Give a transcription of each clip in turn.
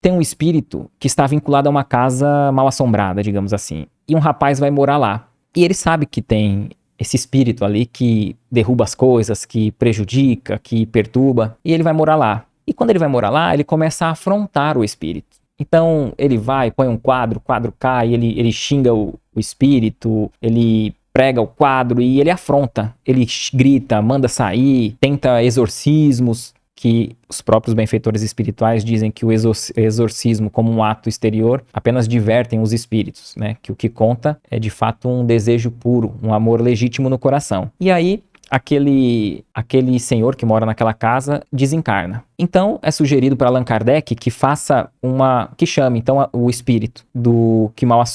tem um espírito que está vinculado a uma casa mal assombrada, digamos assim. E um rapaz vai morar lá. E ele sabe que tem esse espírito ali que derruba as coisas, que prejudica, que perturba. E ele vai morar lá. E quando ele vai morar lá, ele começa a afrontar o espírito. Então ele vai, põe um quadro, o quadro cai, ele xinga o espírito, ele prega o quadro e ele afronta. Ele grita, manda sair, tenta exorcismos, que os próprios benfeitores espirituais dizem que o exorcismo, como um ato exterior, apenas divertem os espíritos, né? Que o que conta é de fato um desejo puro, um amor legítimo no coração. E aí aquele senhor que mora naquela casa desencarna. Então é sugerido para Allan Kardec que que chame então o espírito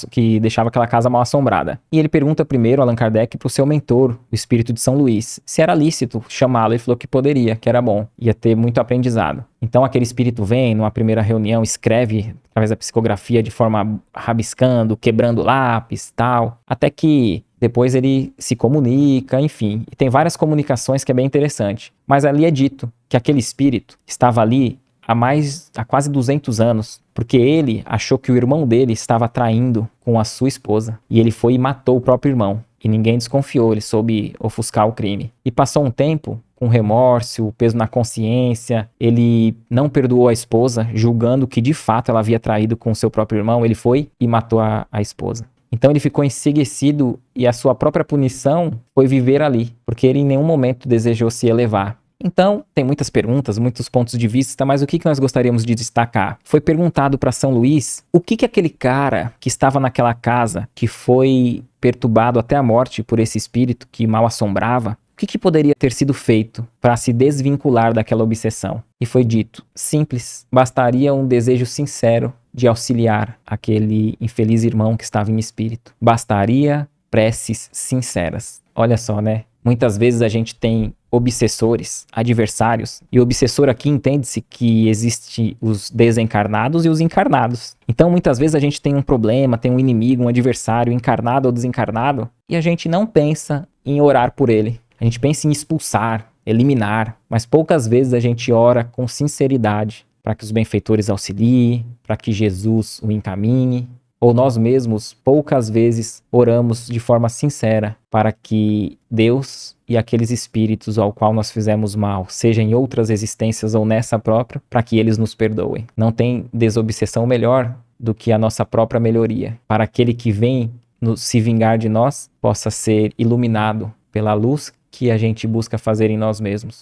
que deixava aquela casa mal assombrada. E ele pergunta primeiro, Allan Kardec, para o seu mentor, o espírito de São Luís, se era lícito chamá-lo. Ele falou que poderia, que era bom, ia ter muito aprendizado. Então aquele espírito vem numa primeira reunião, escreve através da psicografia de forma rabiscando, quebrando lápis, tal, até que depois ele se comunica, enfim. E tem várias comunicações que é bem interessante. Mas ali é dito que aquele espírito estava ali há quase 200 anos, porque ele achou que o irmão dele estava traindo com a sua esposa. E ele foi e matou o próprio irmão. E ninguém desconfiou, ele soube ofuscar o crime. E passou um tempo, com remorso, o peso na consciência, ele não perdoou a esposa, julgando que de fato ela havia traído com o seu próprio irmão. Ele foi e matou a esposa. Então ele ficou enceguecido e a sua própria punição foi viver ali, porque ele em nenhum momento desejou se elevar. Então, tem muitas perguntas, muitos pontos de vista, mas o que nós gostaríamos de destacar? Foi perguntado para São Luís o que aquele cara que estava naquela casa, que foi perturbado até a morte por esse espírito que mal assombrava, o que poderia ter sido feito para se desvincular daquela obsessão? E foi dito, simples, bastaria um desejo sincero de auxiliar aquele infeliz irmão que estava em espírito. Bastaria preces sinceras. Olha só, né? Muitas vezes a gente tem obsessores, adversários, e o obsessor aqui entende-se que existe os desencarnados e os encarnados. Então muitas vezes a gente tem um problema, tem um inimigo, um adversário, encarnado ou desencarnado, e a gente não pensa em orar por ele. A gente pensa em expulsar, eliminar, mas poucas vezes a gente ora com sinceridade para que os benfeitores auxiliem, para que Jesus o encaminhe, ou nós mesmos poucas vezes oramos de forma sincera para que Deus e aqueles espíritos ao qual nós fizemos mal, seja em outras existências ou nessa própria, para que eles nos perdoem. Não tem desobsessão melhor do que a nossa própria melhoria, para aquele que vem se vingar de nós possa ser iluminado pela luz que a gente busca fazer em nós mesmos.